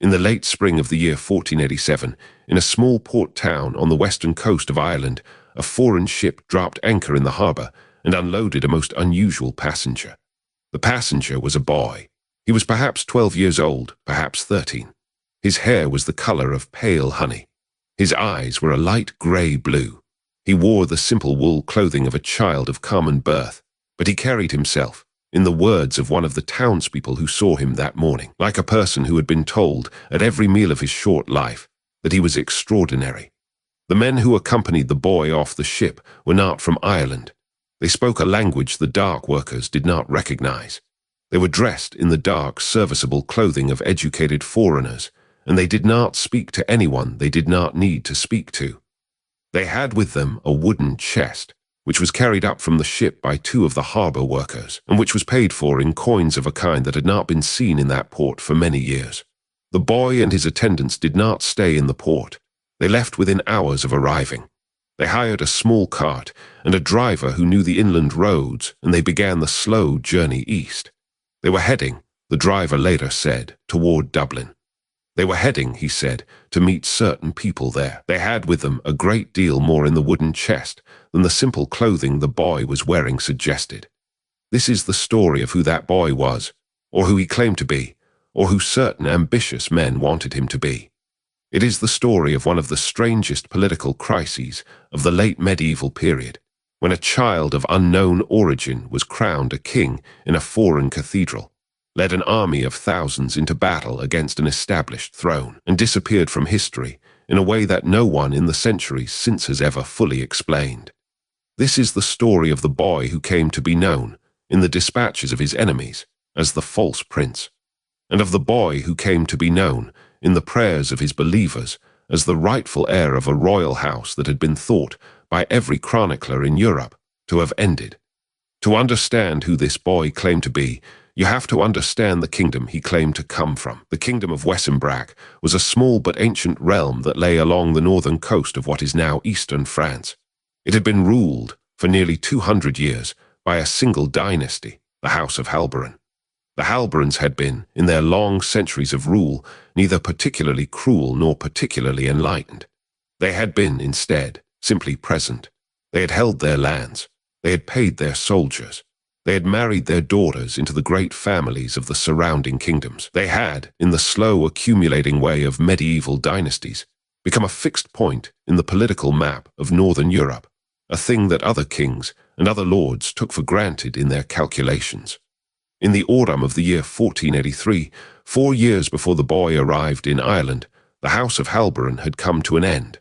In the late spring of the year 1487, in a small port town on the western coast of Ireland, a foreign ship dropped anchor in the harbour and unloaded a most unusual passenger. The passenger was a boy. He was perhaps 12 years old, perhaps 13. His hair was the colour of pale honey. His eyes were a light grey blue. He wore the simple wool clothing of a child of common birth, but he carried himself, in the words of one of the townspeople who saw him that morning, like a person who had been told at every meal of his short life that he was extraordinary. The men who accompanied the boy off the ship were not from Ireland. They spoke a language the dock workers did not recognize. They were dressed in the dark, serviceable clothing of educated foreigners, and they did not speak to anyone they did not need to speak to. They had with them a wooden chest, which was carried up from the ship by two of the harbour workers, and which was paid for in coins of a kind that had not been seen in that port for many years. The boy and his attendants did not stay in the port. They left within hours of arriving. They hired a small cart and a driver who knew the inland roads, and they began the slow journey east. They were heading, the driver later said, toward Dublin. They were heading, he said, to meet certain people there. They had with them a great deal more in the wooden chest than the simple clothing the boy was wearing suggested. This is the story of who that boy was, or who he claimed to be, or who certain ambitious men wanted him to be. It is the story of one of the strangest political crises of the late medieval period, when a child of unknown origin was crowned a king in a foreign cathedral, led an army of thousands into battle against an established throne, and disappeared from history in a way that no one in the centuries since has ever fully explained. This is the story of the boy who came to be known, in the dispatches of his enemies, as the false prince, and of the boy who came to be known, in the prayers of his believers, as the rightful heir of a royal house that had been thought, by every chronicler in Europe, to have ended. To understand who this boy claimed to be, you have to understand the kingdom he claimed to come from. The kingdom of Wessenbrac was a small but ancient realm that lay along the northern coast of what is now eastern France. It had been ruled, for nearly 200 years, by a single dynasty, the House of Halburin. The Halburins had been, in their long centuries of rule, neither particularly cruel nor particularly enlightened. They had been, instead, simply present. They had held their lands. They had paid their soldiers. They had married their daughters into the great families of the surrounding kingdoms. They had, in the slow accumulating way of medieval dynasties, become a fixed point in the political map of northern Europe, a thing that other kings and other lords took for granted in their calculations. In the autumn of the year 1483, 4 years before the boy arrived in Ireland, the House of Halburin had come to an end.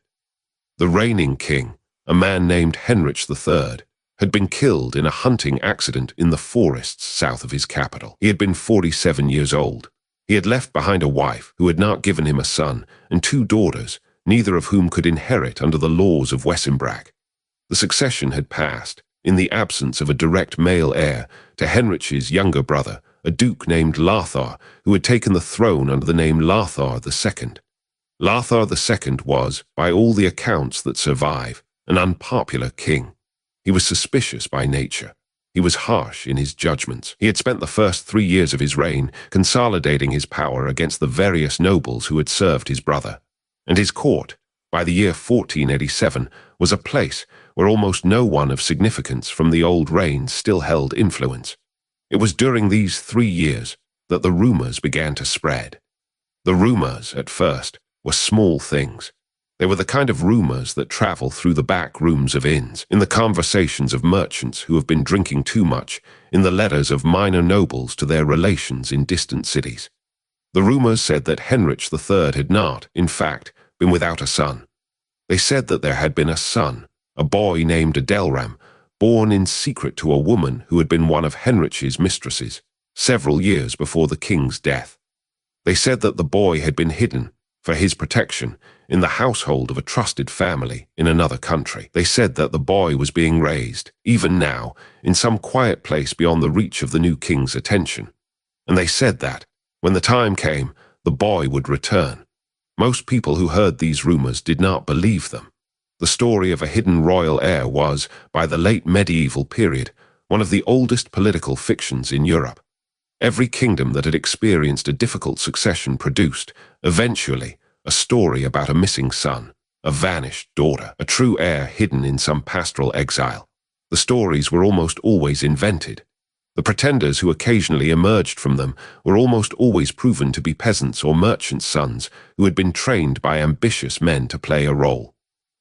The reigning king, a man named Henrich III, had been killed in a hunting accident in the forests south of his capital. He had been 47 years old. He had left behind a wife who had not given him a son and 2 daughters, neither of whom could inherit under the laws of Wessenbrac. The succession had passed, in the absence of a direct male heir, to Henrich's younger brother, a duke named Lothar, who had taken the throne under the name Lothar II. Lothar II was, by all the accounts that survive, an unpopular king. He was suspicious by nature. He was harsh in his judgments. He had spent the first 3 years of his reign consolidating his power against the various nobles who had served his brother. And his court, by the year 1487, was a place where almost no one of significance from the old reign still held influence. It was during these 3 years that the rumours began to spread. The rumours, at first, were small things. They were the kind of rumours that travel through the back rooms of inns, in the conversations of merchants who have been drinking too much, in the letters of minor nobles to their relations in distant cities. The rumours said that Henrich III had not, in fact, been without a son. They said that there had been a son, a boy named Adelram, born in secret to a woman who had been one of Henrich's mistresses, several years before the king's death. They said that the boy had been hidden, for his protection, in the household of a trusted family in another country. They said that the boy was being raised, even now, in some quiet place beyond the reach of the new king's attention. And they said that, when the time came, the boy would return. Most people who heard these rumors did not believe them. The story of a hidden royal heir was, by the late medieval period, one of the oldest political fictions in Europe. Every kingdom that had experienced a difficult succession produced, eventually, a story about a missing son, a vanished daughter, a true heir hidden in some pastoral exile. The stories were almost always invented. The pretenders who occasionally emerged from them were almost always proven to be peasants or merchants' sons who had been trained by ambitious men to play a role.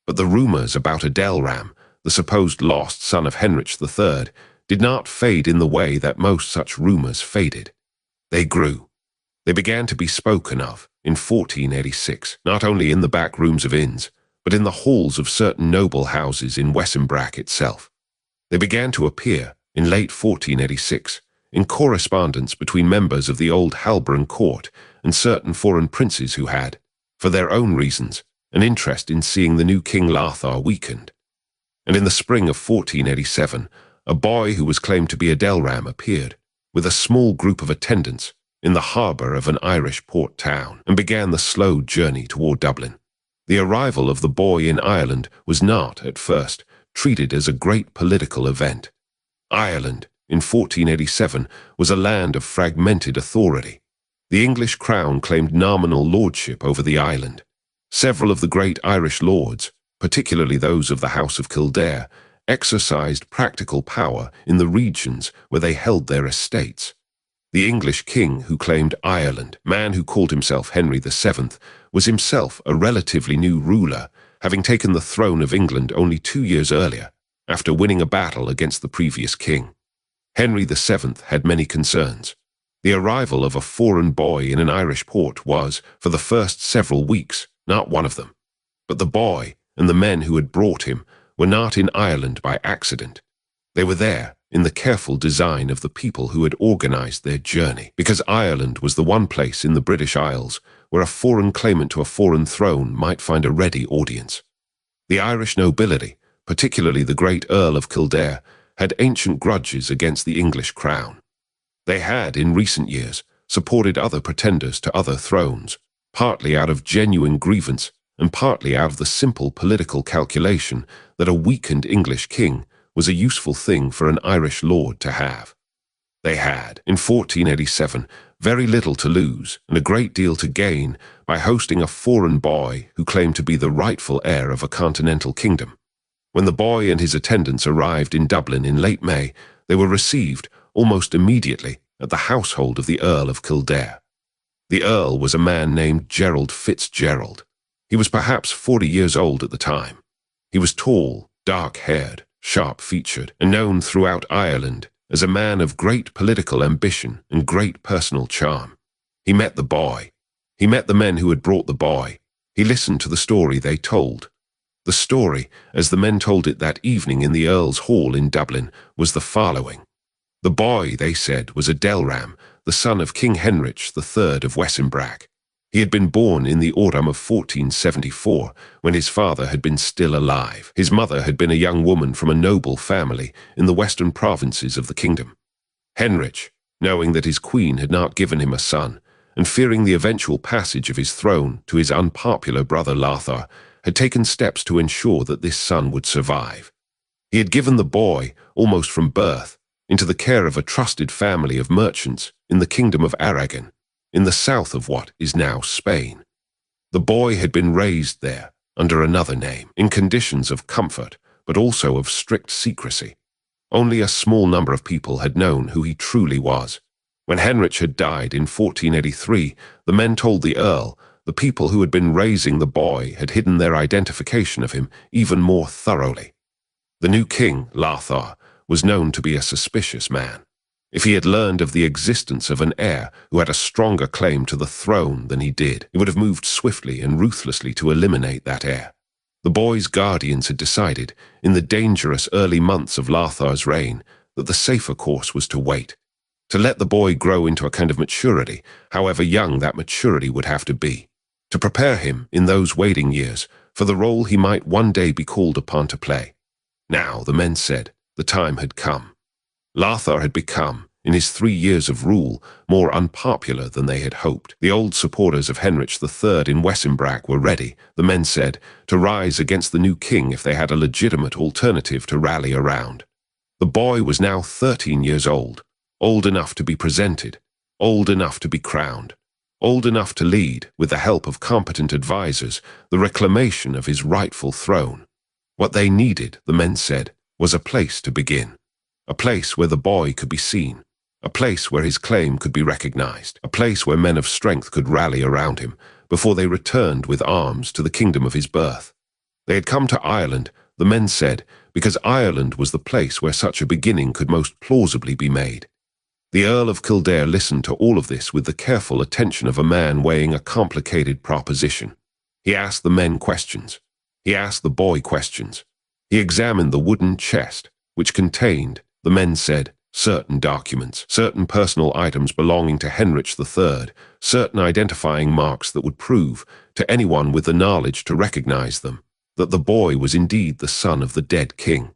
But the rumors about Adelram, the supposed lost son of Henrich III, did not fade in the way that most such rumors faded. They grew. They began to be spoken of in 1486, not only in the back rooms of inns, but in the halls of certain noble houses in Wesenbrack itself. They began to appear in late 1486 in correspondence between members of the old Halbrand court and certain foreign princes who had, for their own reasons, an interest in seeing the new King Lothar weakened. And in the spring of 1487, a boy who was claimed to be Adelram appeared, with a small group of attendants, in the harbour of an Irish port town, and began the slow journey toward Dublin. The arrival of the boy in Ireland was not, at first, treated as a great political event. Ireland, in 1487, was a land of fragmented authority. The English crown claimed nominal lordship over the island. Several of the great Irish lords, particularly those of the House of Kildare, exercised practical power in the regions where they held their estates. The English king who claimed Ireland, man who called himself Henry VII, was himself a relatively new ruler, having taken the throne of England only 2 years earlier, after winning a battle against the previous king. Henry VII had many concerns. The arrival of a foreign boy in an Irish port was, for the first several weeks, not one of them. But the boy and the men who had brought him were not in Ireland by accident. They were there in the careful design of the people who had organized their journey, because Ireland was the one place in the British Isles where a foreign claimant to a foreign throne might find a ready audience. The Irish nobility, particularly the great Earl of Kildare, had ancient grudges against the English crown. They had, in recent years, supported other pretenders to other thrones, partly out of genuine grievance and partly out of the simple political calculation that a weakened English king was a useful thing for an Irish lord to have. They had, in 1487, very little to lose and a great deal to gain by hosting a foreign boy who claimed to be the rightful heir of a continental kingdom. When the boy and his attendants arrived in Dublin in late May, they were received, almost immediately, at the household of the Earl of Kildare. The Earl was a man named Gerald Fitzgerald. He was perhaps 40 years old at the time. He was tall, dark-haired, sharp-featured, and known throughout Ireland as a man of great political ambition and great personal charm. He met the boy. He met the men who had brought the boy. He listened to the story they told. The story, as the men told it that evening in the Earl's Hall in Dublin, was the following. The boy, they said, was Adelram, the son of King Henrich III of Wesenbrack. He had been born in the autumn of 1474, when his father had been still alive. His mother had been a young woman from a noble family in the western provinces of the kingdom. Henrich, knowing that his queen had not given him a son, and fearing the eventual passage of his throne to his unpopular brother Lothar, had taken steps to ensure that this son would survive. He had given the boy, almost from birth, into the care of a trusted family of merchants in the kingdom of Aragon, in the south of what is now Spain. The boy had been raised there, under another name, in conditions of comfort, but also of strict secrecy. Only a small number of people had known who he truly was. When Henrich had died in 1483, the men told the Earl the people who had been raising the boy had hidden their identification of him even more thoroughly. The new king, Lothar, was known to be a suspicious man. If he had learned of the existence of an heir who had a stronger claim to the throne than he did, he would have moved swiftly and ruthlessly to eliminate that heir. The boy's guardians had decided, in the dangerous early months of Lothar's reign, that the safer course was to wait, to let the boy grow into a kind of maturity, however young that maturity would have to be, to prepare him, in those waiting years, for the role he might one day be called upon to play. Now, the men said, the time had come. Lothar had become, in his 3 years of rule, more unpopular than they had hoped. The old supporters of Henrich III in Wesenbrack were ready, the men said, to rise against the new king if they had a legitimate alternative to rally around. The boy was now 13 years old enough to be presented, old enough to be crowned, old enough to lead, with the help of competent advisers, the reclamation of his rightful throne. What they needed, the men said, was a place to begin, a place where the boy could be seen, a place where his claim could be recognized, a place where men of strength could rally around him before they returned with arms to the kingdom of his birth. They had come to Ireland, the men said, because Ireland was the place where such a beginning could most plausibly be made. The Earl of Kildare listened to all of this with the careful attention of a man weighing a complicated proposition. He asked the men questions. He asked the boy questions. He examined the wooden chest, which contained, the men said, certain documents, certain personal items belonging to Heinrich III, certain identifying marks that would prove, to anyone with the knowledge to recognize them, that the boy was indeed the son of the dead king.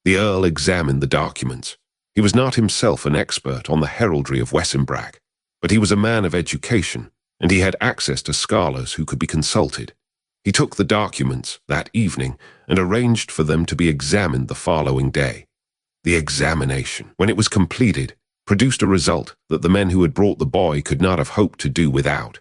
The Earl examined the documents. He was not himself an expert on the heraldry of Wesenbrac, but he was a man of education, and he had access to scholars who could be consulted. He took the documents that evening and arranged for them to be examined the following day. The examination, when it was completed, produced a result that the men who had brought the boy could not have hoped to do without.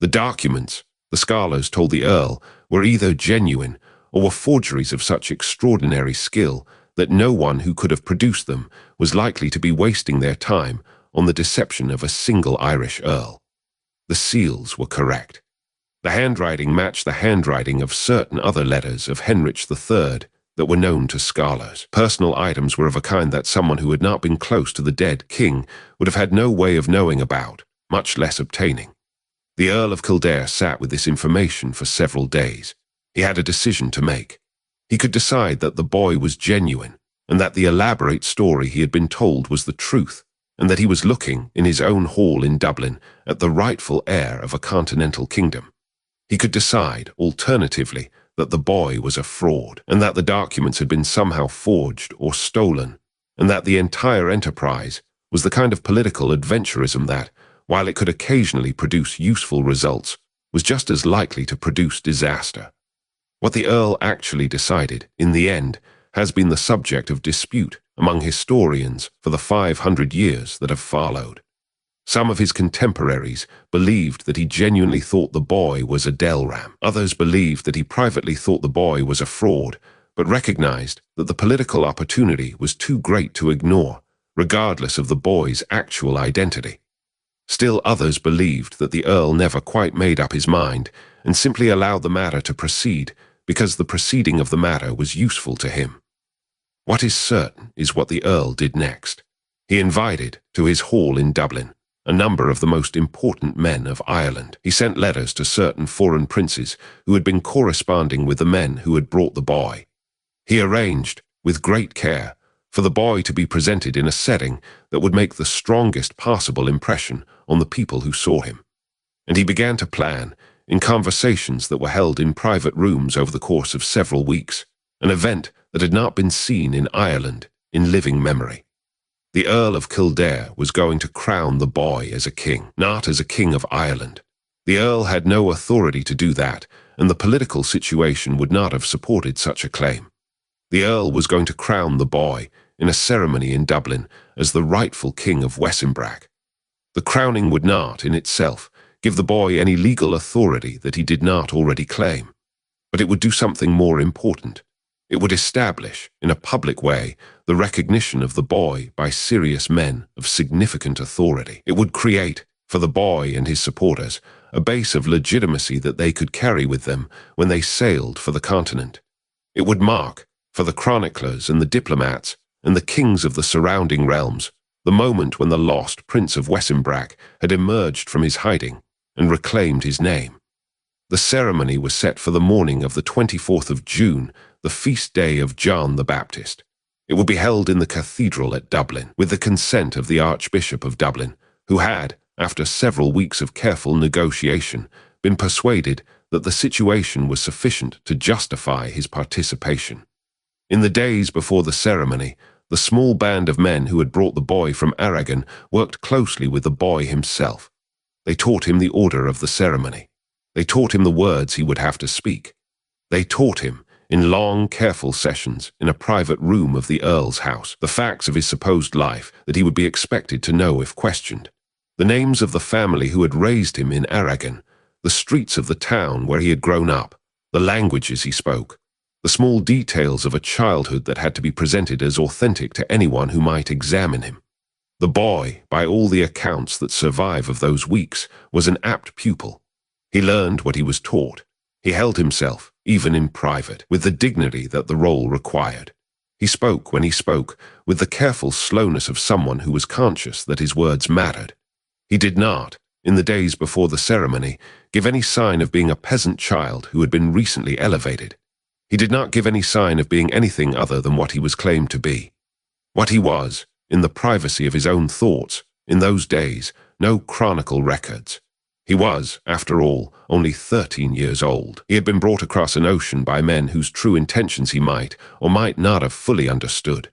The documents, the scholars told the Earl, were either genuine or were forgeries of such extraordinary skill that no one who could have produced them was likely to be wasting their time on the deception of a single Irish earl. The seals were correct. The handwriting matched the handwriting of certain other letters of Heinrich III that were known to scholars. Personal items were of a kind that someone who had not been close to the dead king would have had no way of knowing about, much less obtaining. The Earl of Kildare sat with this information for several days. He had a decision to make. He could decide that the boy was genuine, and that the elaborate story he had been told was the truth, and that he was looking, in his own hall in Dublin, at the rightful heir of a continental kingdom. He could decide, alternatively, that the boy was a fraud, and that the documents had been somehow forged or stolen, and that the entire enterprise was the kind of political adventurism that, while it could occasionally produce useful results, was just as likely to produce disaster. What the Earl actually decided, in the end, has been the subject of dispute among historians for the 500 years that have followed. Some of his contemporaries believed that he genuinely thought the boy was a Delram. Others believed that he privately thought the boy was a fraud, but recognized that the political opportunity was too great to ignore, regardless of the boy's actual identity. Still others believed that the Earl never quite made up his mind and simply allowed the matter to proceed because the proceeding of the matter was useful to him. What is certain is what the Earl did next. He invited, to his hall in Dublin, a number of the most important men of Ireland. He sent letters to certain foreign princes who had been corresponding with the men who had brought the boy. He arranged, with great care, for the boy to be presented in a setting that would make the strongest possible impression on the people who saw him. And he began to plan, in conversations that were held in private rooms over the course of several weeks, an event that had not been seen in Ireland in living memory. The Earl of Kildare was going to crown the boy as a king, not as a king of Ireland. The Earl had no authority to do that, and the political situation would not have supported such a claim. The Earl was going to crown the boy in a ceremony in Dublin as the rightful king of Wesenbrac. The crowning would not, in itself, give the boy any legal authority that he did not already claim. But it would do something more important. It would establish, in a public way, the recognition of the boy by serious men of significant authority. It would create, for the boy and his supporters, a base of legitimacy that they could carry with them when they sailed for the continent. It would mark, for the chroniclers and the diplomats and the kings of the surrounding realms, the moment when the lost Prince of Wesenbrac had emerged from his hiding and reclaimed his name. The ceremony was set for the morning of the 24th of June, the feast day of John the Baptist. It would be held in the cathedral at Dublin, with the consent of the Archbishop of Dublin, who had, after several weeks of careful negotiation, been persuaded that the situation was sufficient to justify his participation. In the days before the ceremony, the small band of men who had brought the boy from Aragon worked closely with the boy himself. They taught him the order of the ceremony. They taught him the words he would have to speak. They taught him, in long, careful sessions in a private room of the Earl's house, the facts of his supposed life that he would be expected to know if questioned. The names of the family who had raised him in Aragon, the streets of the town where he had grown up, the languages he spoke, the small details of a childhood that had to be presented as authentic to anyone who might examine him. The boy, by all the accounts that survive of those weeks, was an apt pupil. He learned what he was taught. He held himself, even in private, with the dignity that the role required. He spoke when he spoke, with the careful slowness of someone who was conscious that his words mattered. He did not, in the days before the ceremony, give any sign of being a peasant child who had been recently elevated. He did not give any sign of being anything other than what he was claimed to be. What he was, in the privacy of his own thoughts, in those days, no chronicle records. He was, after all, only 13 years old. He had been brought across an ocean by men whose true intentions he might or might not have fully understood.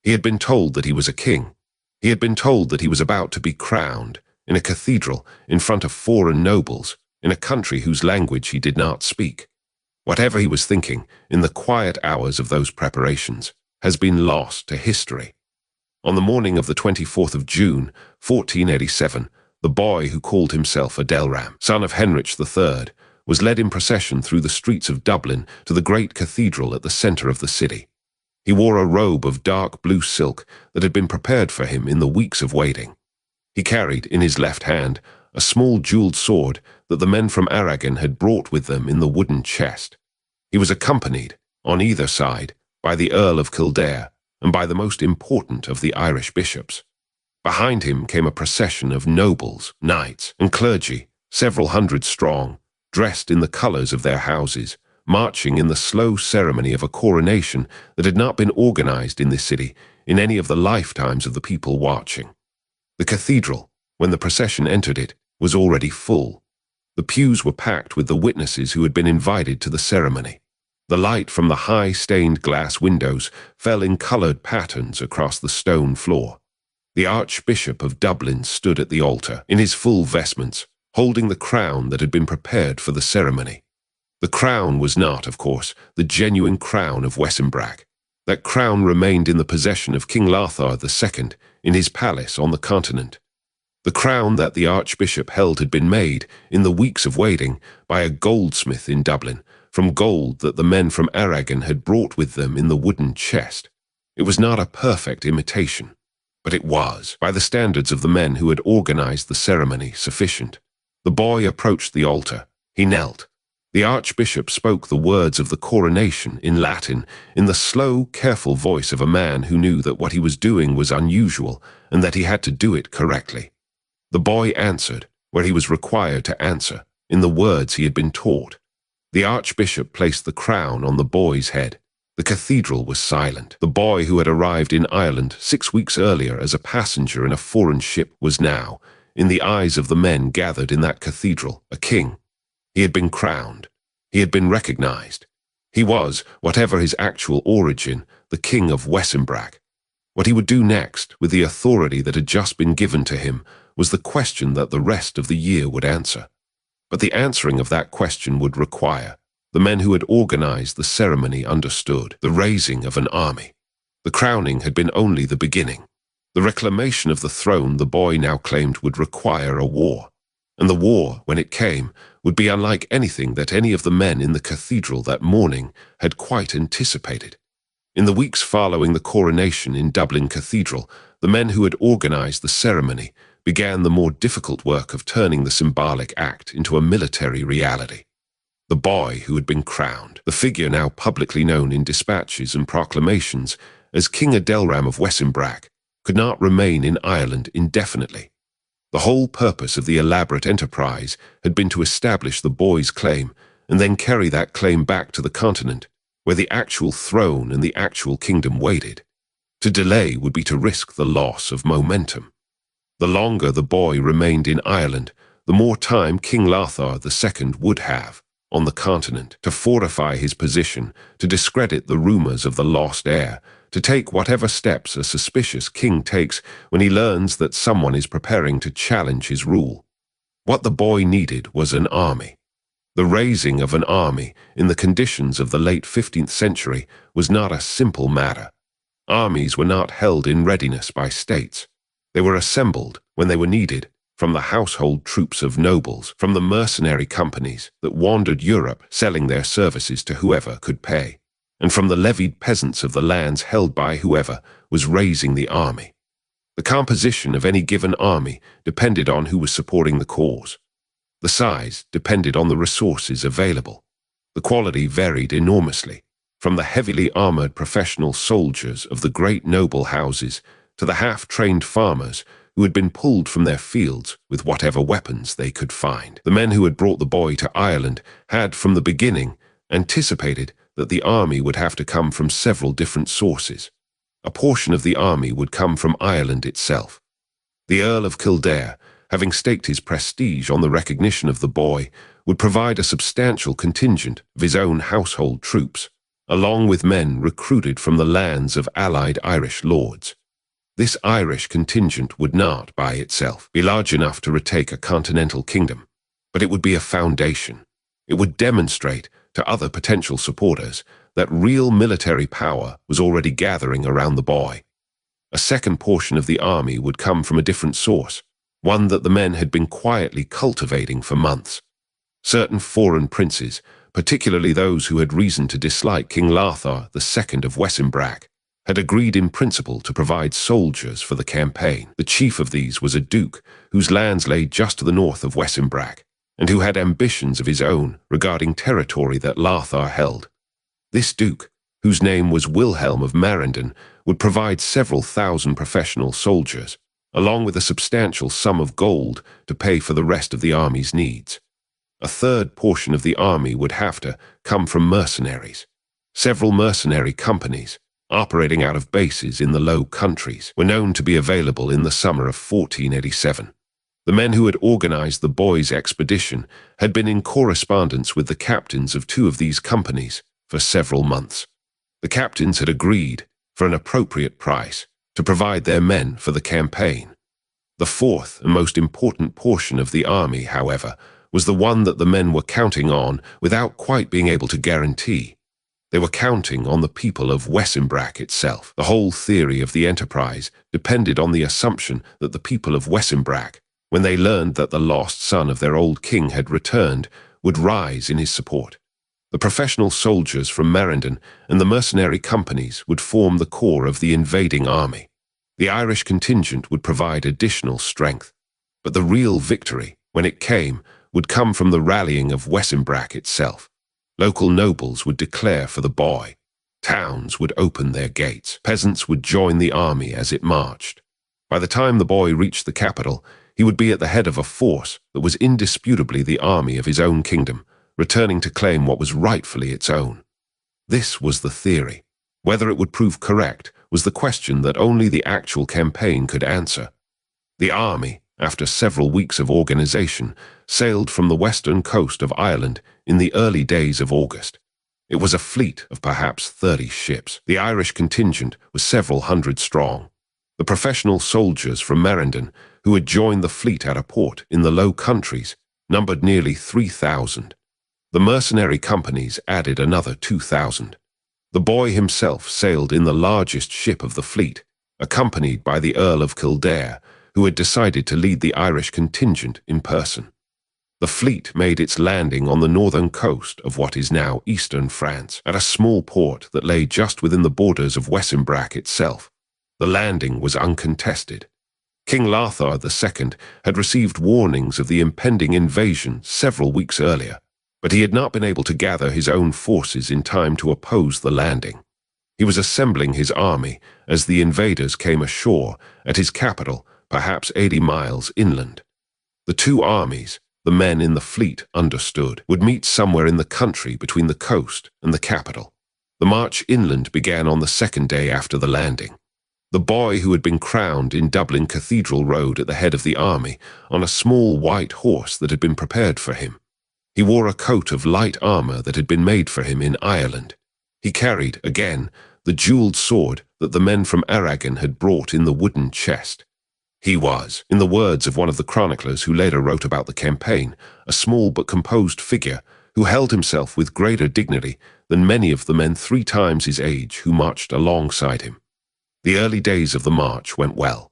He had been told that he was a king. He had been told that he was about to be crowned, in a cathedral, in front of foreign nobles, in a country whose language he did not speak. Whatever he was thinking, in the quiet hours of those preparations, has been lost to history. On the morning of the 24th of June, 1487, the boy who called himself Adelram, son of Henrich III, was led in procession through the streets of Dublin to the great cathedral at the centre of the city. He wore a robe of dark blue silk that had been prepared for him in the weeks of waiting. He carried, in his left hand, a small jewelled sword that the men from Aragon had brought with them in the wooden chest. He was accompanied, on either side, by the Earl of Kildare and by the most important of the Irish bishops. Behind him came a procession of nobles, knights, and clergy, several hundred strong, dressed in the colours of their houses, marching in the slow ceremony of a coronation that had not been organized in this city in any of the lifetimes of the people watching. The cathedral, when the procession entered it, was already full. The pews were packed with the witnesses who had been invited to the ceremony. The light from the high stained glass windows fell in coloured patterns across the stone floor. The Archbishop of Dublin stood at the altar, in his full vestments, holding the crown that had been prepared for the ceremony. The crown was not, of course, the genuine crown of Wesenbrac. That crown remained in the possession of King Lothar II in his palace on the continent. The crown that the Archbishop held had been made, in the weeks of waiting, by a goldsmith in Dublin, from gold that the men from Aragon had brought with them in the wooden chest. It was not a perfect imitation, but it was, by the standards of the men who had organized the ceremony, sufficient. The boy approached the altar. He knelt. The Archbishop spoke the words of the coronation in Latin, in the slow, careful voice of a man who knew that what he was doing was unusual and that he had to do it correctly. The boy answered, where he was required to answer, in the words he had been taught. The Archbishop placed the crown on the boy's head. The cathedral was silent. The boy who had arrived in Ireland 6 weeks earlier as a passenger in a foreign ship was now, in the eyes of the men gathered in that cathedral, a king. He had been crowned. He had been recognized. He was, whatever his actual origin, the king of Wesenbrac. What he would do next, with the authority that had just been given to him, was the question that the rest of the year would answer. But the answering of that question would require, the men who had organized the ceremony understood, the raising of an army. The crowning had been only the beginning. The reclamation of the throne the boy now claimed would require a war. And the war, when it came, would be unlike anything that any of the men in the cathedral that morning had quite anticipated. In the weeks following the coronation in Dublin Cathedral, the men who had organized the ceremony began the more difficult work of turning the symbolic act into a military reality. The boy who had been crowned, the figure now publicly known in dispatches and proclamations as King Adelram of Wesenbrac, could not remain in Ireland indefinitely. The whole purpose of the elaborate enterprise had been to establish the boy's claim and then carry that claim back to the continent, where the actual throne and the actual kingdom waited. To delay would be to risk the loss of momentum. The longer the boy remained in Ireland, the more time King Lothar II would have, on the continent, to fortify his position, to discredit the rumours of the lost heir, to take whatever steps a suspicious king takes when he learns that someone is preparing to challenge his rule. What the boy needed was an army. The raising of an army, in the conditions of the late 15th century, was not a simple matter. Armies were not held in readiness by states. They were assembled when they were needed, from the household troops of nobles, from the mercenary companies that wandered Europe selling their services to whoever could pay, and from the levied peasants of the lands held by whoever was raising the army. The composition of any given army depended on who was supporting the cause. The size depended on the resources available. The quality varied enormously, from the heavily armored professional soldiers of the great noble houses to the half-trained farmers who had been pulled from their fields with whatever weapons they could find. The men who had brought the boy to Ireland had, from the beginning, anticipated that the army would have to come from several different sources. A portion of the army would come from Ireland itself. The Earl of Kildare, having staked his prestige on the recognition of the boy, would provide a substantial contingent of his own household troops, along with men recruited from the lands of allied Irish lords. This Irish contingent would not, by itself, be large enough to retake a continental kingdom, but it would be a foundation. It would demonstrate to other potential supporters that real military power was already gathering around the boy. A second portion of the army would come from a different source, one that the men had been quietly cultivating for months. Certain foreign princes, particularly those who had reason to dislike King Larthar II of Wesenbrac, had agreed in principle to provide soldiers for the campaign. The chief of these was a duke whose lands lay just to the north of Wesenbrac, and who had ambitions of his own regarding territory that Larthar held. This duke, whose name was Wilhelm of Marenden, would provide several thousand professional soldiers, along with a substantial sum of gold to pay for the rest of the army's needs. A third portion of the army would have to come from mercenaries. Several mercenary companies, operating out of bases in the Low Countries, were known to be available in the summer of 1487. The men who had organized the boys' expedition had been in correspondence with the captains of two of these companies for several months. The captains had agreed, for an appropriate price, to provide their men for the campaign. The fourth and most important portion of the army, however, was the one that the men were counting on without quite being able to guarantee. They were counting on the people of Wesenbrac itself. The whole theory of the enterprise depended on the assumption that the people of Wesenbrac, when they learned that the lost son of their old king had returned, would rise in his support. The professional soldiers from Marenden and the mercenary companies would form the core of the invading army. The Irish contingent would provide additional strength, but the real victory, when it came, would come from the rallying of Wesenbrac itself. Local nobles would declare for the boy. Towns would open their gates. Peasants would join the army as it marched. By the time the boy reached the capital, he would be at the head of a force that was indisputably the army of his own kingdom, returning to claim what was rightfully its own. This was the theory. Whether it would prove correct was the question that only the actual campaign could answer. The army, after several weeks of organization, sailed from the western coast of Ireland in the early days of August. It was a fleet of perhaps 30 ships. The Irish contingent was several hundred strong. The professional soldiers from Marenden, who had joined the fleet at a port in the Low Countries, numbered nearly 3,000. The mercenary companies added another 2,000. The boy himself sailed in the largest ship of the fleet, accompanied by the Earl of Kildare, who had decided to lead the Irish contingent in person. The fleet made its landing on the northern coast of what is now eastern France, at a small port that lay just within the borders of Wesenbrac itself. The landing was uncontested. King Larthar II had received warnings of the impending invasion several weeks earlier, but he had not been able to gather his own forces in time to oppose the landing. He was assembling his army as the invaders came ashore at his capital, perhaps 80 miles inland. The two armies, the men in the fleet understood, would meet somewhere in the country between the coast and the capital. The march inland began on the second day after the landing. The boy who had been crowned in Dublin Cathedral rode at the head of the army on a small white horse that had been prepared for him. He wore a coat of light armor that had been made for him in Ireland. He carried, again, the jeweled sword that the men from Aragon had brought in the wooden chest. He was, in the words of one of the chroniclers who later wrote about the campaign, a small but composed figure who held himself with greater dignity than many of the men 3 times his age who marched alongside him. The early days of the march went well.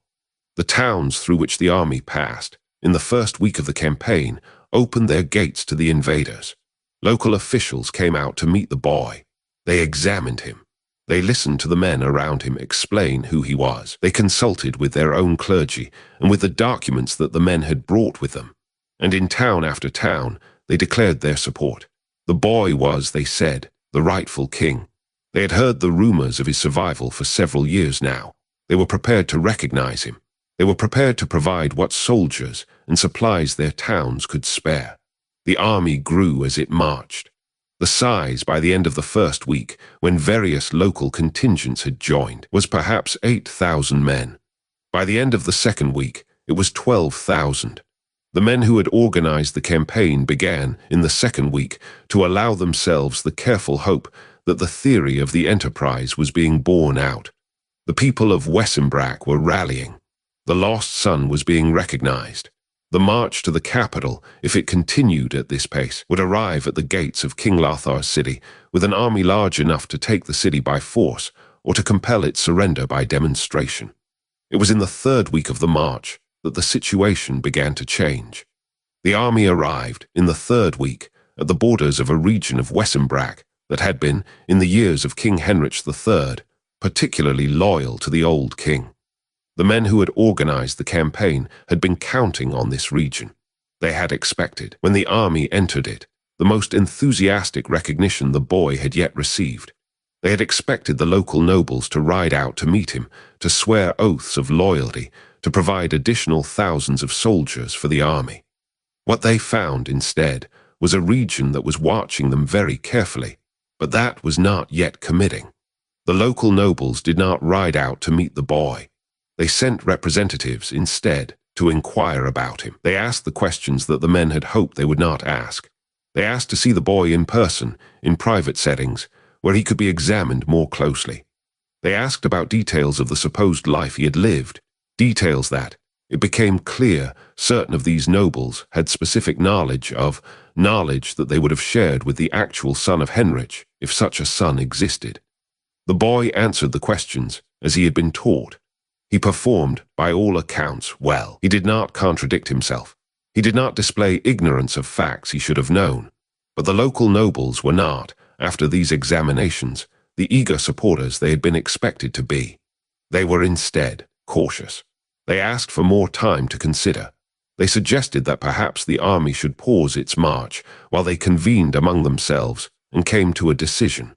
The towns through which the army passed, in the first week of the campaign, opened their gates to the invaders. Local officials came out to meet the boy. They examined him. They listened to the men around him explain who he was. They consulted with their own clergy and with the documents that the men had brought with them. And in town after town, they declared their support. The boy was, they said, the rightful king. They had heard the rumors of his survival for several years now. They were prepared to recognize him. They were prepared to provide what soldiers and supplies their towns could spare. The army grew as it marched. The size by the end of the first week, when various local contingents had joined, was perhaps 8,000 men. By the end of the second week, it was 12,000. The men who had organized the campaign began, in the second week, to allow themselves the careful hope that the theory of the enterprise was being borne out. The people of Wesenbrac were rallying. The lost son was being recognized. The march to the capital, if it continued at this pace, would arrive at the gates of King Lothar's city with an army large enough to take the city by force or to compel its surrender by demonstration. It was in the third week of the march that the situation began to change. The army arrived, in the third week, at the borders of a region of Wesenbrac that had been, in the years of King Henrich III, particularly loyal to the old king. The men who had organized the campaign had been counting on this region. They had expected, when the army entered it, the most enthusiastic recognition the boy had yet received. They had expected the local nobles to ride out to meet him, to swear oaths of loyalty, to provide additional thousands of soldiers for the army. What they found, instead, was a region that was watching them very carefully, but that was not yet committing. The local nobles did not ride out to meet the boy. They sent representatives, instead, to inquire about him. They asked the questions that the men had hoped they would not ask. They asked to see the boy in person, in private settings, where he could be examined more closely. They asked about details of the supposed life he had lived, details that, it became clear, certain of these nobles had specific knowledge that they would have shared with the actual son of Henrich, if such a son existed. The boy answered the questions as he had been taught. He performed, by all accounts, well. He did not contradict himself. He did not display ignorance of facts he should have known. But the local nobles were not, after these examinations, the eager supporters they had been expected to be. They were instead cautious. They asked for more time to consider. They suggested that perhaps the army should pause its march while they convened among themselves and came to a decision.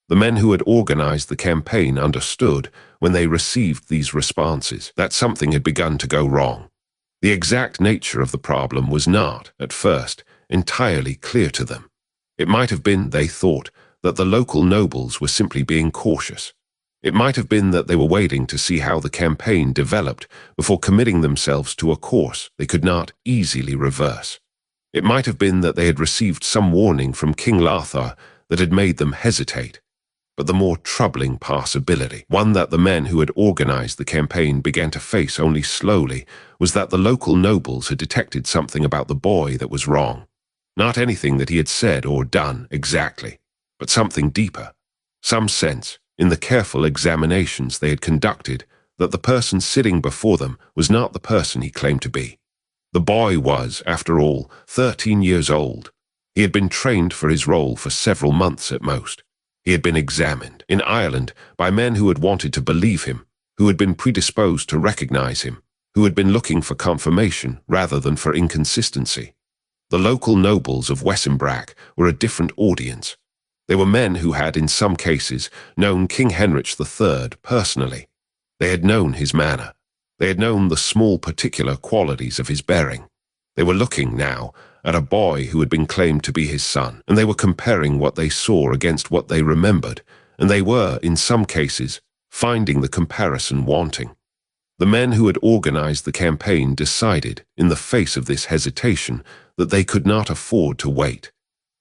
The men who had organized the campaign understood, when they received these responses, that something had begun to go wrong. The exact nature of the problem was not, at first, entirely clear to them. It might have been, they thought, that the local nobles were simply being cautious. It might have been that they were waiting to see how the campaign developed before committing themselves to a course they could not easily reverse. It might have been that they had received some warning from King Lothar that had made them hesitate. But the more troubling possibility, one that the men who had organized the campaign began to face only slowly, was that the local nobles had detected something about the boy that was wrong. Not anything that he had said or done exactly, but something deeper. Some sense, in the careful examinations they had conducted, that the person sitting before them was not the person he claimed to be. The boy was, after all, 13 years old. He had been trained for his role for several months at most. He had been examined, in Ireland, by men who had wanted to believe him, who had been predisposed to recognize him, who had been looking for confirmation rather than for inconsistency. The local nobles of Wesenbrac were a different audience. They were men who had, in some cases, known King Henrich III personally. They had known his manner. They had known the small particular qualities of his bearing. They were looking, now, at a boy who had been claimed to be his son, and they were comparing what they saw against what they remembered, and they were, in some cases, finding the comparison wanting. The men who had organized the campaign decided, in the face of this hesitation, that they could not afford to wait.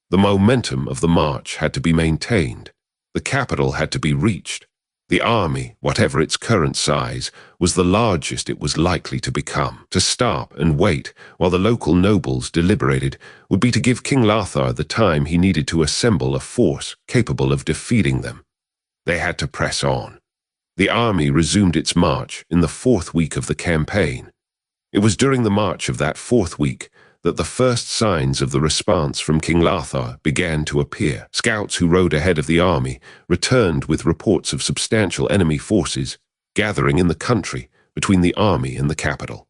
The momentum of the march had to be maintained. The capital had to be reached. The army, whatever its current size, was the largest it was likely to become. To stop and wait while the local nobles deliberated would be to give King Lothar the time he needed to assemble a force capable of defeating them. They had to press on. The army resumed its march in the fourth week of the campaign. It was during the march of that fourth week that the first signs of the response from King Lothar began to appear. Scouts who rode ahead of the army returned with reports of substantial enemy forces gathering in the country between the army and the capital.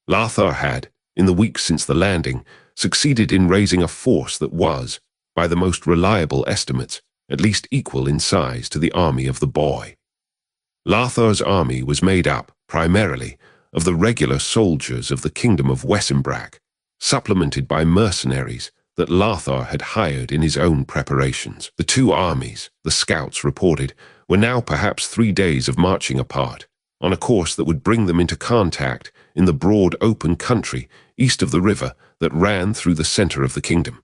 Lothar had, in the weeks since the landing, succeeded in raising a force that was, by the most reliable estimates, at least equal in size to the army of the boy. Lothar's army was made up, primarily, of the regular soldiers of the kingdom of Wesenbrak, supplemented by mercenaries that Lothar had hired in his own preparations. The two armies, the scouts reported, were now perhaps 3 days of marching apart, on a course that would bring them into contact in the broad open country east of the river that ran through the center of the kingdom.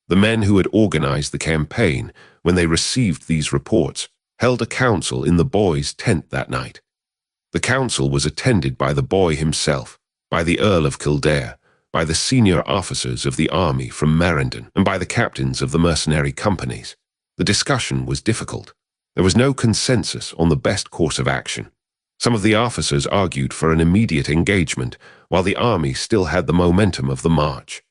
The men who had organized the campaign, when they received these reports, held a council in the boy's tent that night. The council was attended by the boy himself, by the Earl of Kildare, by the senior officers of the army from Marindon, and by the captains of the mercenary companies. The discussion was difficult. There was no consensus on the best course of action. Some of the officers argued for an immediate engagement, while the army still had the momentum of the march.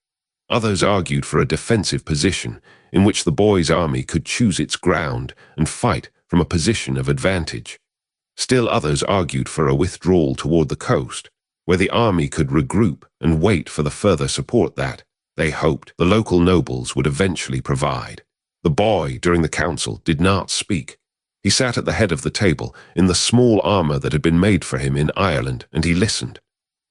Others argued for a defensive position, in which the boy's army could choose its ground and fight from a position of advantage. Still others argued for a withdrawal toward the coast, where the army could regroup and wait for the further support that, they hoped, the local nobles would eventually provide. The boy, during the council, did not speak. He sat at the head of the table in the small armor that had been made for him in Ireland, and he listened.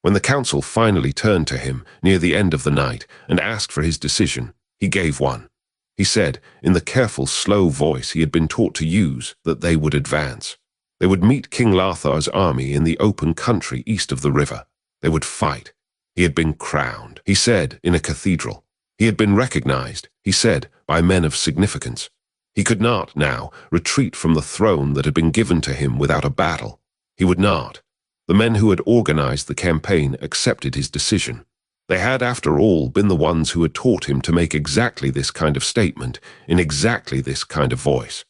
When the council finally turned to him near the end of the night and asked for his decision, he gave one. He said, in the careful, slow voice he had been taught to use, that they would advance. They would meet King Lothar's army in the open country east of the river. They would fight. He had been crowned, he said, in a cathedral. He had been recognized, he said, by men of significance. He could not, now, retreat from the throne that had been given to him without a battle. He would not. The men who had organized the campaign accepted his decision. They had, after all, been the ones who had taught him to make exactly this kind of statement, in exactly this kind of voice.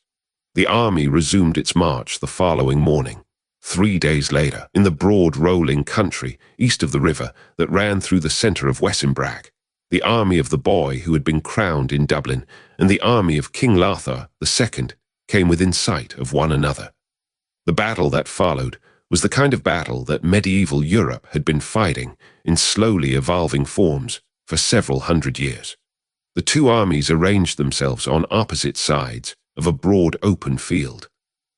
The army resumed its march the following morning. 3 days later, in the broad rolling country east of the river that ran through the center of Wesenbrak, the army of the boy who had been crowned in Dublin and the army of King Lothar II came within sight of one another. The battle that followed was the kind of battle that medieval Europe had been fighting in slowly evolving forms for several hundred years. The two armies arranged themselves on opposite sides of a broad open field.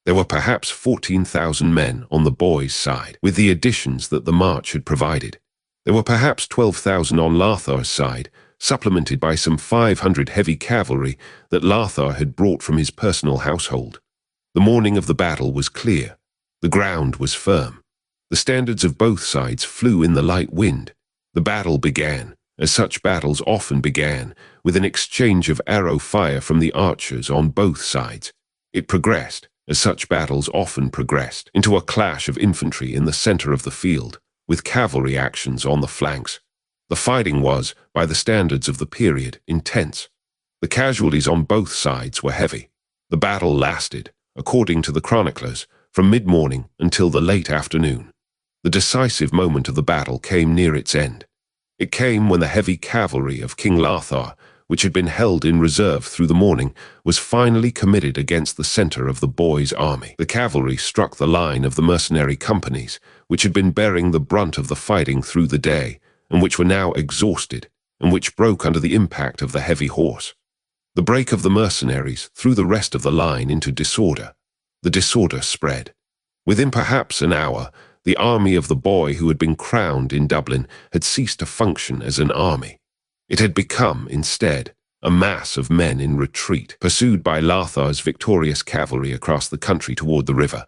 There were perhaps 14,000 men on the boys' side, with the additions that the march had provided. There were perhaps 12,000 on Lothar's side, supplemented by some 500 heavy cavalry that Lothar had brought from his personal household. The morning of the battle was clear. The ground was firm. The standards of both sides flew in the light wind. The battle began, as such battles often began, with an exchange of arrow fire from the archers on both sides. It progressed, as such battles often progressed, into a clash of infantry in the center of the field, with cavalry actions on the flanks. The fighting was, by the standards of the period, intense. The casualties on both sides were heavy. The battle lasted, according to the chroniclers, from mid-morning until the late afternoon. The decisive moment of the battle came near its end. It came when the heavy cavalry of King Lothar, which had been held in reserve through the morning, was finally committed against the center of the boy's army. The cavalry struck the line of the mercenary companies, which had been bearing the brunt of the fighting through the day, and which were now exhausted, and which broke under the impact of the heavy horse. The break of the mercenaries threw the rest of the line into disorder. The disorder spread. Within perhaps an hour, the army of the boy who had been crowned in Dublin had ceased to function as an army. It had become, instead, a mass of men in retreat, pursued by Lothar's victorious cavalry across the country toward the river.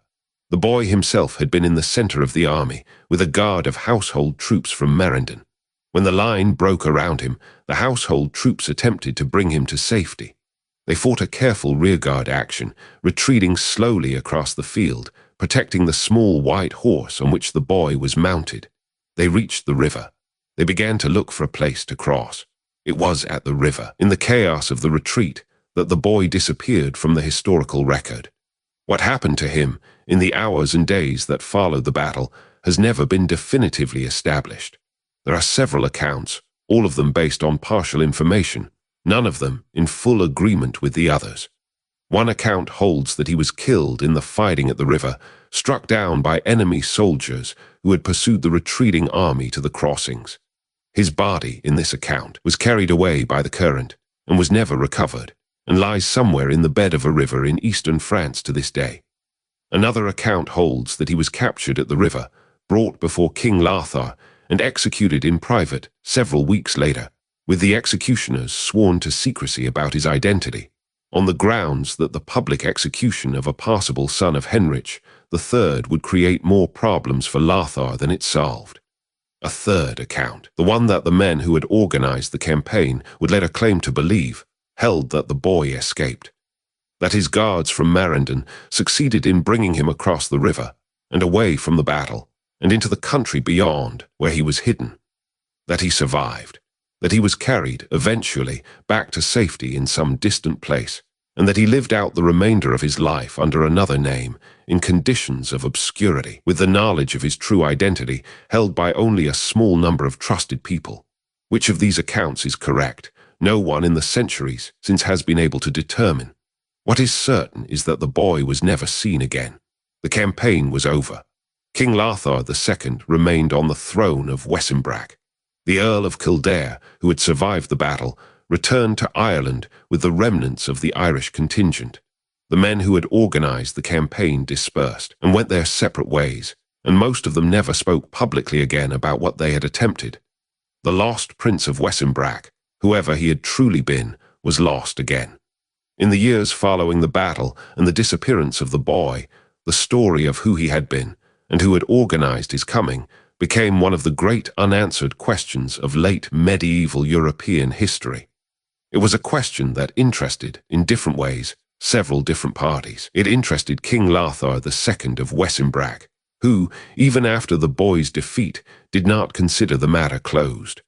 The boy himself had been in the center of the army, with a guard of household troops from Marindon. When the line broke around him, the household troops attempted to bring him to safety. They fought a careful rearguard action, retreating slowly across the field, protecting the small white horse on which the boy was mounted. They reached the river. They began to look for a place to cross. It was at the river, in the chaos of the retreat, that the boy disappeared from the historical record. What happened to him in the hours and days that followed the battle has never been definitively established. There are several accounts, all of them based on partial information, none of them in full agreement with the others. One account holds that he was killed in the fighting at the river, struck down by enemy soldiers who had pursued the retreating army to the crossings. His body, in this account, was carried away by the current and was never recovered, and lies somewhere in the bed of a river in eastern France to this day. Another account holds that he was captured at the river, brought before King Lothar, and executed in private several weeks later, with the executioners sworn to secrecy about his identity, on the grounds that the public execution of a possible son of Heinrich III would create more problems for Lothar than it solved. A third account, the one that the men who had organized the campaign would later claim to believe, held that the boy escaped. That his guards from Marendon succeeded in bringing him across the river and away from the battle and into the country beyond where he was hidden. That he survived. That he was carried, eventually, back to safety in some distant place, and that he lived out the remainder of his life under another name, in conditions of obscurity, with the knowledge of his true identity held by only a small number of trusted people. Which of these accounts is correct, no one in the centuries since has been able to determine. What is certain is that the boy was never seen again. The campaign was over. King Lothar II remained on the throne of Wesenbrac. The Earl of Kildare, who had survived the battle, returned to Ireland with the remnants of the Irish contingent. The men who had organized the campaign dispersed and went their separate ways, and most of them never spoke publicly again about what they had attempted. The lost Prince of Wesenbrac, whoever he had truly been, was lost again. In the years following the battle and the disappearance of the boy, the story of who he had been and who had organized his coming became one of the great unanswered questions of late medieval European history. It was a question that interested, in different ways, several different parties. It interested King Lothar II of Wesenbrac, who, even after the boy's defeat, did not consider the matter closed.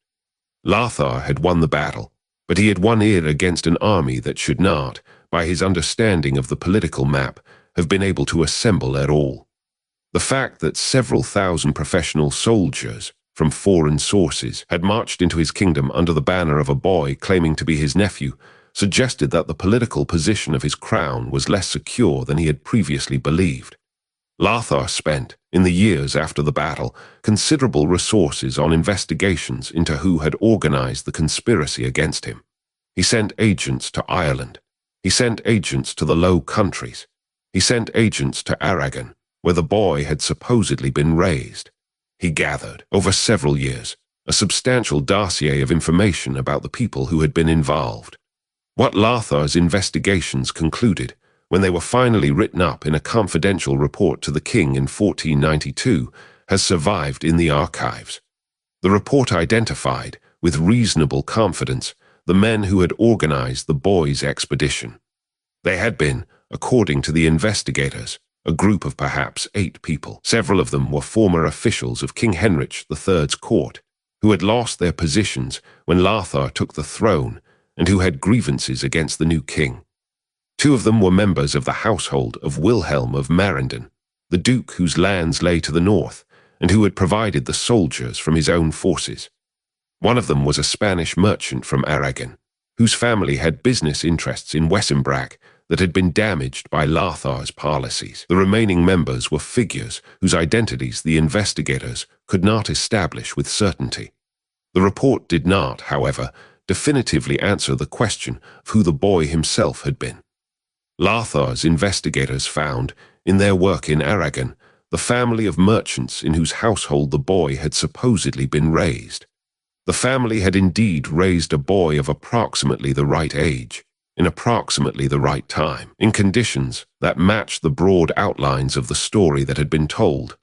Lothar had won the battle, but he had won it against an army that should not, by his understanding of the political map, have been able to assemble at all. The fact that several thousand professional soldiers from foreign sources had marched into his kingdom under the banner of a boy claiming to be his nephew suggested that the political position of his crown was less secure than he had previously believed. Lothar spent, in the years after the battle, considerable resources on investigations into who had organized the conspiracy against him. He sent agents to Ireland. He sent agents to the Low Countries. He sent agents to Aragon, where the boy had supposedly been raised. He gathered, over several years, a substantial dossier of information about the people who had been involved. What Lothar's investigations concluded, when they were finally written up in a confidential report to the king in 1492, has survived in the archives. The report identified, with reasonable confidence, the men who had organized the boy's expedition. They had been, according to the investigators, a group of perhaps 8 people. Several of them were former officials of King Heinrich III's court, who had lost their positions when Lothar took the throne and who had grievances against the new king. 2 of them were members of the household of Wilhelm of Marendon, the duke whose lands lay to the north, and who had provided the soldiers from his own forces. One of them was a Spanish merchant from Aragon, whose family had business interests in Wesenbrac that had been damaged by Lothar's policies. The remaining members were figures whose identities the investigators could not establish with certainty. The report did not, however, definitively answer the question of who the boy himself had been. Lothar's investigators found, in their work in Aragon, the family of merchants in whose household the boy had supposedly been raised. The family had indeed raised a boy of approximately the right age, in approximately the right time, in conditions that matched the broad outlines of the story that had been told.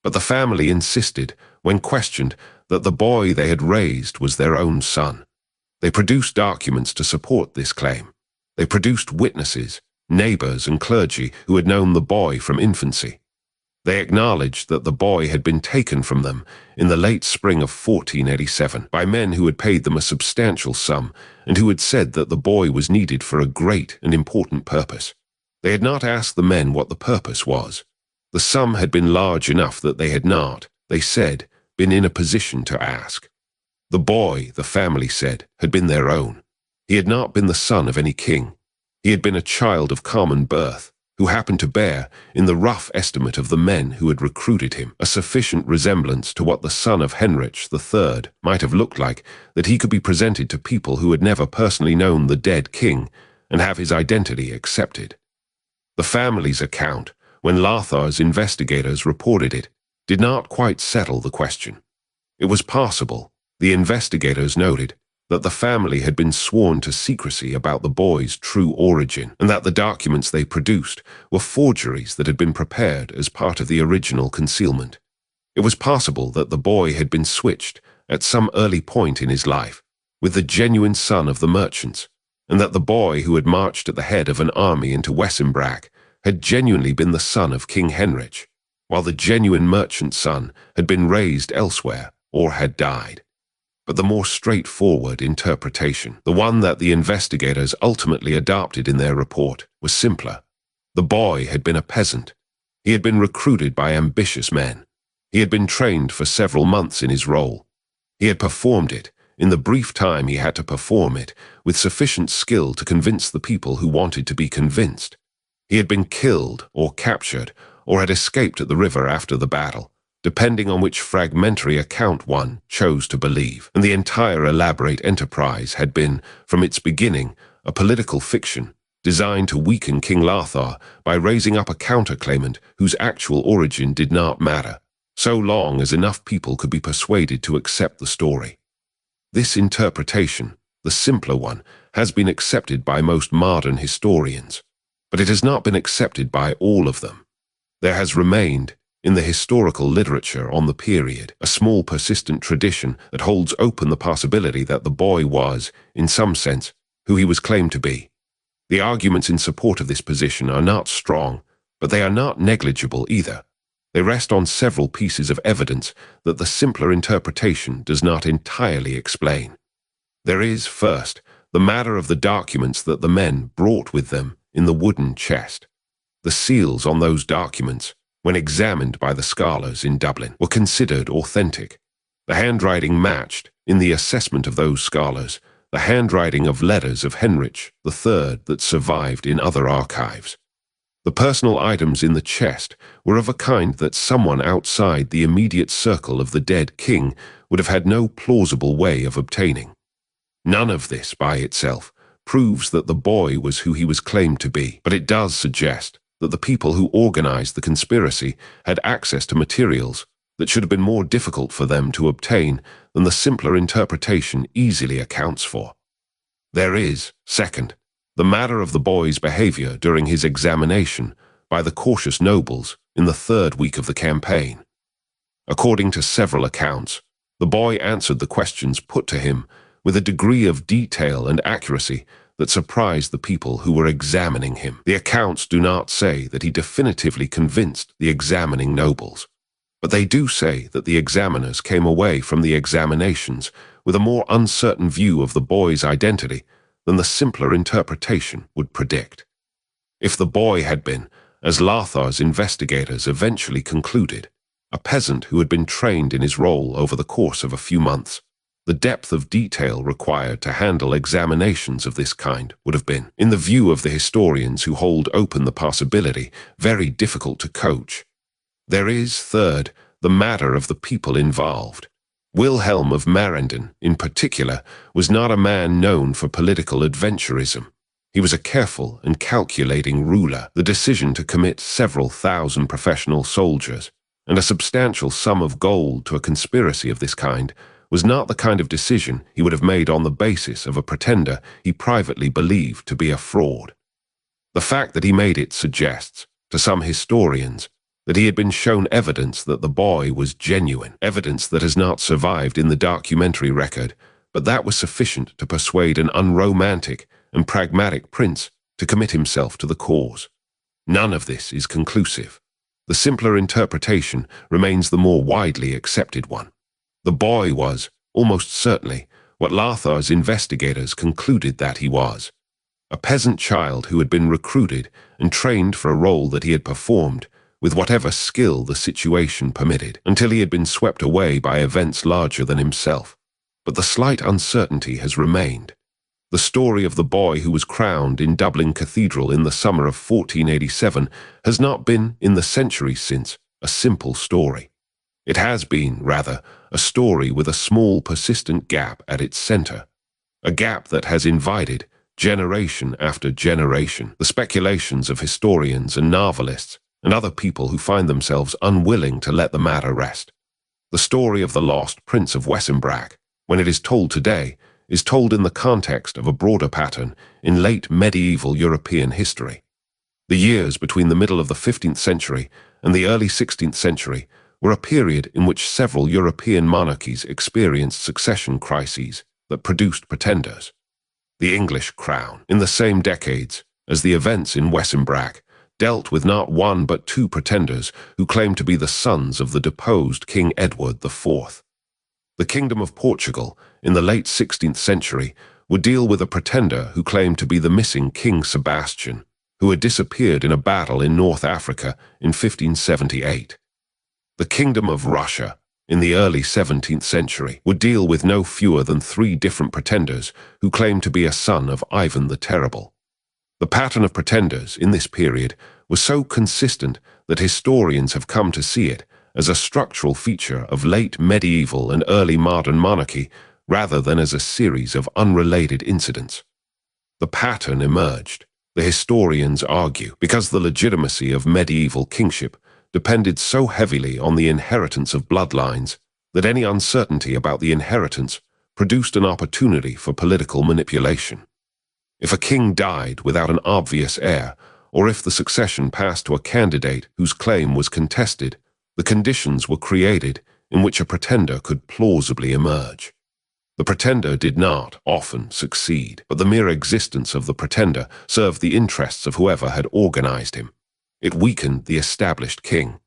But the family insisted, when questioned, that the boy they had raised was their own son. They produced documents to support this claim. They produced witnesses, neighbors and clergy who had known the boy from infancy. They acknowledged that the boy had been taken from them in the late spring of 1487 by men who had paid them a substantial sum and who had said that the boy was needed for a great and important purpose. They had not asked the men what the purpose was. The sum had been large enough that they had not, they said, been in a position to ask. The boy, the family said, had been their own. He had not been the son of any king. He had been a child of common birth, who happened to bear, in the rough estimate of the men who had recruited him, a sufficient resemblance to what the son of Heinrich III might have looked like, that he could be presented to people who had never personally known the dead king and have his identity accepted. The family's account, when Lothar's investigators reported it, did not quite settle the question. It was possible, the investigators noted, that the family had been sworn to secrecy about the boy's true origin, and that the documents they produced were forgeries that had been prepared as part of the original concealment. It was possible that the boy had been switched, at some early point in his life, with the genuine son of the merchants, and that the boy who had marched at the head of an army into Wesenbrack had genuinely been the son of King Heinrich, while the genuine merchant son had been raised elsewhere or had died. But the more straightforward interpretation, the one that the investigators ultimately adopted in their report, was simpler. The boy had been a peasant. He had been recruited by ambitious men. He had been trained for several months in his role. He had performed it, in the brief time he had to perform it, with sufficient skill to convince the people who wanted to be convinced. He had been killed or captured, or had escaped at the river after the battle, depending on which fragmentary account one chose to believe, and the entire elaborate enterprise had been, from its beginning, a political fiction, designed to weaken King Lothar by raising up a counterclaimant whose actual origin did not matter, so long as enough people could be persuaded to accept the story. This interpretation, the simpler one, has been accepted by most modern historians, but it has not been accepted by all of them. There has remained, in the historical literature on the period, a small persistent tradition that holds open the possibility that the boy was, in some sense, who he was claimed to be. The arguments in support of this position are not strong, but they are not negligible either. They rest on several pieces of evidence that the simpler interpretation does not entirely explain. There is, first, the matter of the documents that the men brought with them in the wooden chest. The seals on those documents, when examined by the scholars in Dublin, were considered authentic. The handwriting matched, in the assessment of those scholars, the handwriting of letters of Heinrich III that survived in other archives. The personal items in the chest were of a kind that someone outside the immediate circle of the dead king would have had no plausible way of obtaining. None of this, by itself, proves that the boy was who he was claimed to be, but it does suggest that the people who organized the conspiracy had access to materials that should have been more difficult for them to obtain than the simpler interpretation easily accounts for. There is, second, the matter of the boy's behavior during his examination by the cautious nobles in the third week of the campaign. According to several accounts, the boy answered the questions put to him with a degree of detail and accuracy that surprised the people who were examining him. The accounts do not say that he definitively convinced the examining nobles, but they do say that the examiners came away from the examinations with a more uncertain view of the boy's identity than the simpler interpretation would predict. If the boy had been, as Lothar's investigators eventually concluded, a peasant who had been trained in his role over the course of a few months, the depth of detail required to handle examinations of this kind would have been, in the view of the historians who hold open the possibility, very difficult to coach. There is, third, the matter of the people involved. Wilhelm of Marenden, in particular, was not a man known for political adventurism. He was a careful and calculating ruler. The decision to commit several thousand professional soldiers and a substantial sum of gold to a conspiracy of this kind was not the kind of decision he would have made on the basis of a pretender he privately believed to be a fraud. The fact that he made it suggests, to some historians, that he had been shown evidence that the boy was genuine, evidence that has not survived in the documentary record, but that was sufficient to persuade an unromantic and pragmatic prince to commit himself to the cause. None of this is conclusive. The simpler interpretation remains the more widely accepted one. The boy was, almost certainly, what Lothar's investigators concluded that he was. A peasant child who had been recruited and trained for a role that he had performed with whatever skill the situation permitted, until he had been swept away by events larger than himself. but the slight uncertainty has remained. The story of the boy who was crowned in Dublin Cathedral in the summer of 1487 has not been, in the centuries since, a simple story. It has been, rather, a story with a small, persistent gap at its center. A gap that has invited, generation after generation, the speculations of historians and novelists and other people who find themselves unwilling to let the matter rest. The story of the lost Prince of Wesenbrac, when it is told today, is told in the context of a broader pattern in late medieval European history. The years between the middle of the 15th century and the early 16th century were a period in which several European monarchies experienced succession crises that produced pretenders. The English crown, in the same decades as the events in Wesenbrac, dealt with not one but two pretenders who claimed to be the sons of the deposed King Edward IV. The Kingdom of Portugal, in the late 16th century, would deal with a pretender who claimed to be the missing King Sebastian, who had disappeared in a battle in North Africa in 1578. The Kingdom of Russia, in the early 17th century, would deal with no fewer than three different pretenders who claimed to be a son of Ivan the Terrible. The pattern of pretenders in this period was so consistent that historians have come to see it as a structural feature of late medieval and early modern monarchy rather than as a series of unrelated incidents. The pattern emerged, the historians argue, because the legitimacy of medieval kingship depended so heavily on the inheritance of bloodlines that any uncertainty about the inheritance produced an opportunity for political manipulation. If a king died without an obvious heir, or if the succession passed to a candidate whose claim was contested, the conditions were created in which a pretender could plausibly emerge. The pretender did not often succeed, but the mere existence of the pretender served the interests of whoever had organized him. It weakened the established king.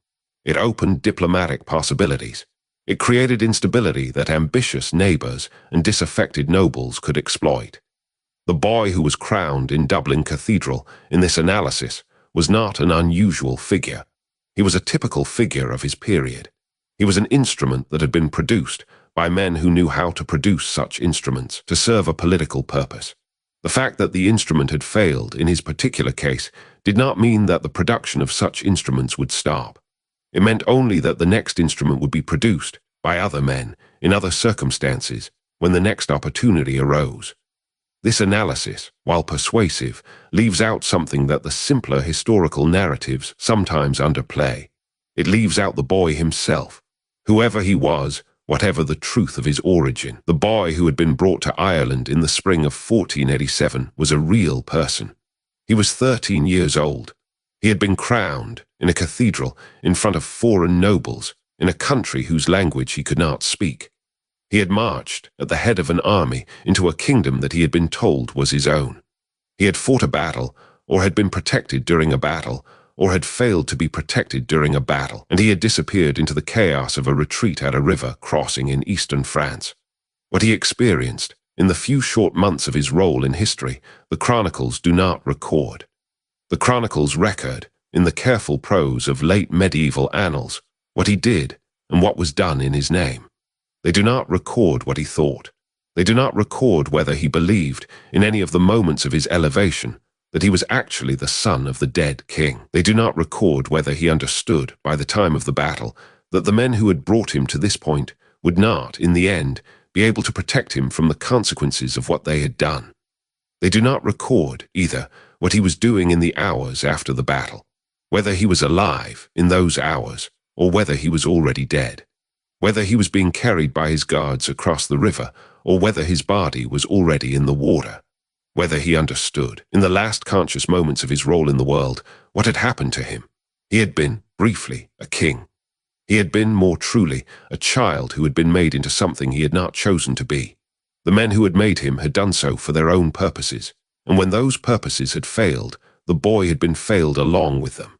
It opened diplomatic possibilities. It created instability that ambitious neighbors and disaffected nobles could exploit. The boy who was crowned in Dublin Cathedral in this analysis was not an unusual figure. He was a typical figure of his period. He was an instrument that had been produced by men who knew how to produce such instruments to serve a political purpose. The fact that the instrument had failed in his particular case did not mean that the production of such instruments would stop. It meant only that the next instrument would be produced by other men in other circumstances when the next opportunity arose. This analysis, while persuasive, leaves out something that the simpler historical narratives sometimes underplay. It leaves out the boy himself. Whoever he was, whatever the truth of his origin, the boy who had been brought to Ireland in the spring of 1487 was a real person. He was 13 years old. He had been crowned in a cathedral in front of foreign nobles in a country whose language he could not speak. He had marched at the head of an army into a kingdom that he had been told was his own. He had fought a battle, or had been protected during a battle, or had failed to be protected during a battle, and he had disappeared into the chaos of a retreat at a river crossing in eastern France. What he experienced, in the few short months of his role in history, the chronicles do not record. The chronicles record, in the careful prose of late medieval annals, what he did and what was done in his name. They do not record what he thought. They do not record whether he believed, in any of the moments of his elevation, that he was actually the son of the dead king. They do not record whether he understood, by the time of the battle, that the men who had brought him to this point would not, in the end, be able to protect him from the consequences of what they had done. They do not record, either, what he was doing in the hours after the battle, whether he was alive in those hours, or whether he was already dead, whether he was being carried by his guards across the river, or whether his body was already in the water, whether he understood, in the last conscious moments of his role in the world, what had happened to him. He had been, briefly, a king. He had been, more truly, a child who had been made into something he had not chosen to be. The men who had made him had done so for their own purposes, and when those purposes had failed, the boy had been failed along with them.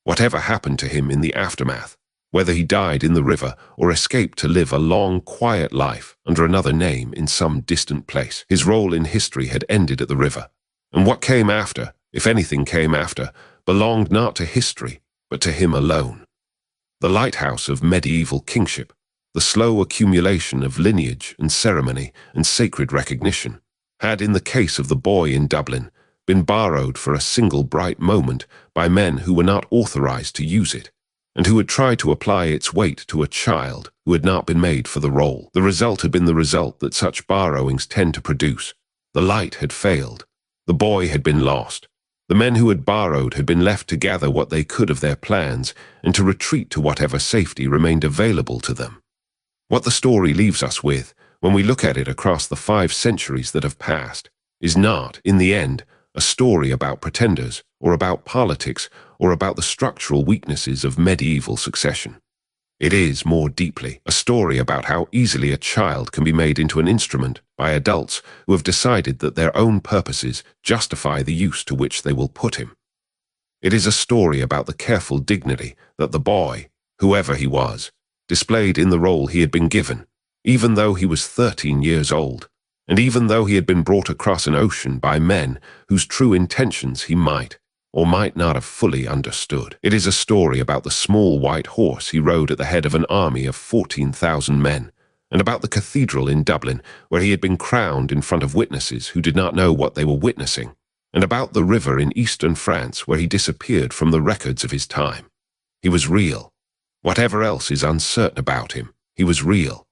Whatever happened to him in the aftermath, whether he died in the river or escaped to live a long, quiet life under another name in some distant place, his role in history had ended at the river. And what came after, if anything came after, belonged not to history, but to him alone. The lighthouse of medieval kingship, the slow accumulation of lineage and ceremony and sacred recognition, had, in the case of the boy in Dublin, been borrowed for a single bright moment by men who were not authorized to use it, and who had tried to apply its weight to a child who had not been made for the role. The result had been the result that such borrowings tend to produce. The light had failed. The boy had been lost. The men who had borrowed had been left to gather what they could of their plans and to retreat to whatever safety remained available to them. What the story leaves us with, when we look at it across the 5 centuries that have passed, is not, in the end, a story about pretenders, or about politics, or about the structural weaknesses of medieval succession. It is, more deeply, a story about how easily a child can be made into an instrument by adults who have decided that their own purposes justify the use to which they will put him. It is a story about the careful dignity that the boy, whoever he was, displayed in the role he had been given, even though he was 13 years old, and even though he had been brought across an ocean by men whose true intentions he might or might not have fully understood. It is a story about the small white horse he rode at the head of an army of 14,000 men, and about the cathedral in Dublin where he had been crowned in front of witnesses who did not know what they were witnessing, and about the river in eastern France where he disappeared from the records of his time. He was real. Whatever else is uncertain about him, he was real.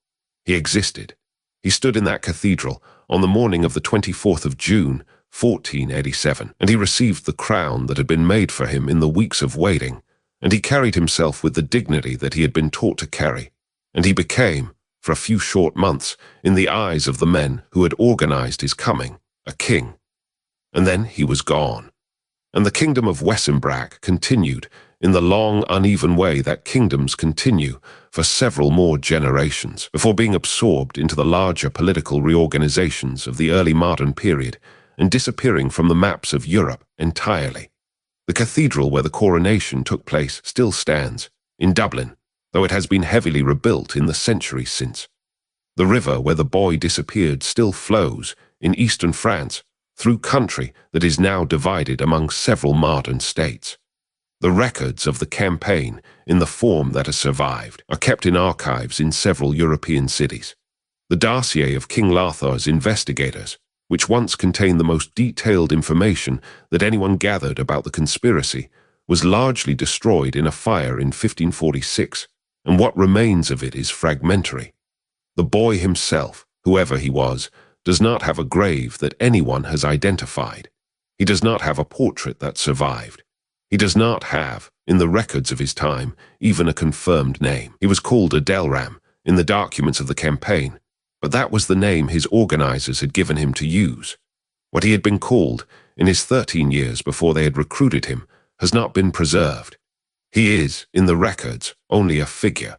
He existed. He stood in that cathedral on the morning of the 24th of June, 1487, and he received the crown that had been made for him in the weeks of waiting, and he carried himself with the dignity that he had been taught to carry, and he became, for a few short months, in the eyes of the men who had organized his coming, a king. And then he was gone. And the kingdom of Wesenbrac continued in the long, uneven way that kingdoms continue for several more generations, before being absorbed into the larger political reorganizations of the early modern period and disappearing from the maps of Europe entirely. The cathedral where the coronation took place still stands, in Dublin, though it has been heavily rebuilt in the centuries since. The river where the boy disappeared still flows, in eastern France, through country that is now divided among several modern states. The records of the campaign, in the form that has survived, are kept in archives in several European cities. The dossier of King Lothar's investigators, which once contained the most detailed information that anyone gathered about the conspiracy, was largely destroyed in a fire in 1546, and what remains of it is fragmentary. The boy himself, whoever he was, does not have a grave that anyone has identified. He does not have a portrait that survived. He does not have, in the records of his time, even a confirmed name. He was called Adelram in the documents of the campaign, but that was the name his organizers had given him to use. What he had been called, in his 13 years before they had recruited him, has not been preserved. He is, in the records, only a figure.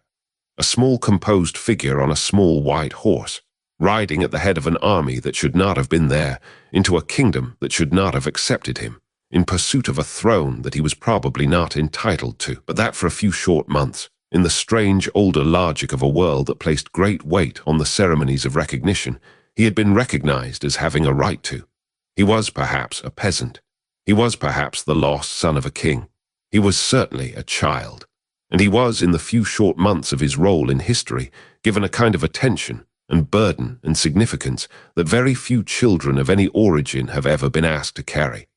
A small composed figure on a small white horse, riding at the head of an army that should not have been there, into a kingdom that should not have accepted him, in pursuit of a throne that he was probably not entitled to, but that for a few short months, in the strange older logic of a world that placed great weight on the ceremonies of recognition, he had been recognized as having a right to. He was perhaps a peasant. He was perhaps the lost son of a king. He was certainly a child. And he was, in the few short months of his role in history, given a kind of attention and burden and significance that very few children of any origin have ever been asked to carry.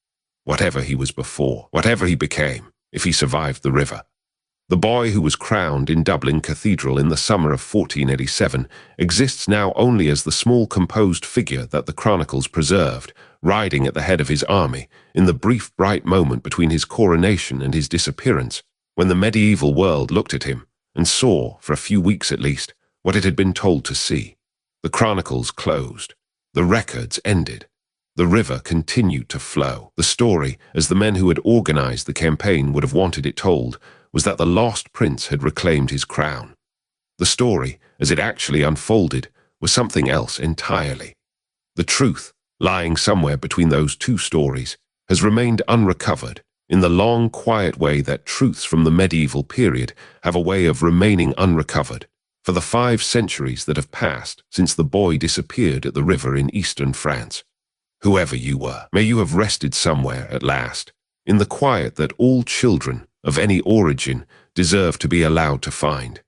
Whatever he was before, whatever he became, if he survived the river. The boy who was crowned in Dublin Cathedral in the summer of 1487 exists now only as the small composed figure that the chronicles preserved, riding at the head of his army, in the brief bright moment between his coronation and his disappearance, when the medieval world looked at him and saw, for a few weeks at least, what it had been told to see. The chronicles closed. The records ended. The river continued to flow. The story, as the men who had organized the campaign would have wanted it told, was that the lost prince had reclaimed his crown. The story, as it actually unfolded, was something else entirely. The truth, lying somewhere between those two stories, has remained unrecovered, in the long, quiet way that truths from the medieval period have a way of remaining unrecovered, for the 5 centuries that have passed since the boy disappeared at the river in eastern France. Whoever you were, may you have rested somewhere at last, in the quiet that all children of any origin deserve to be allowed to find.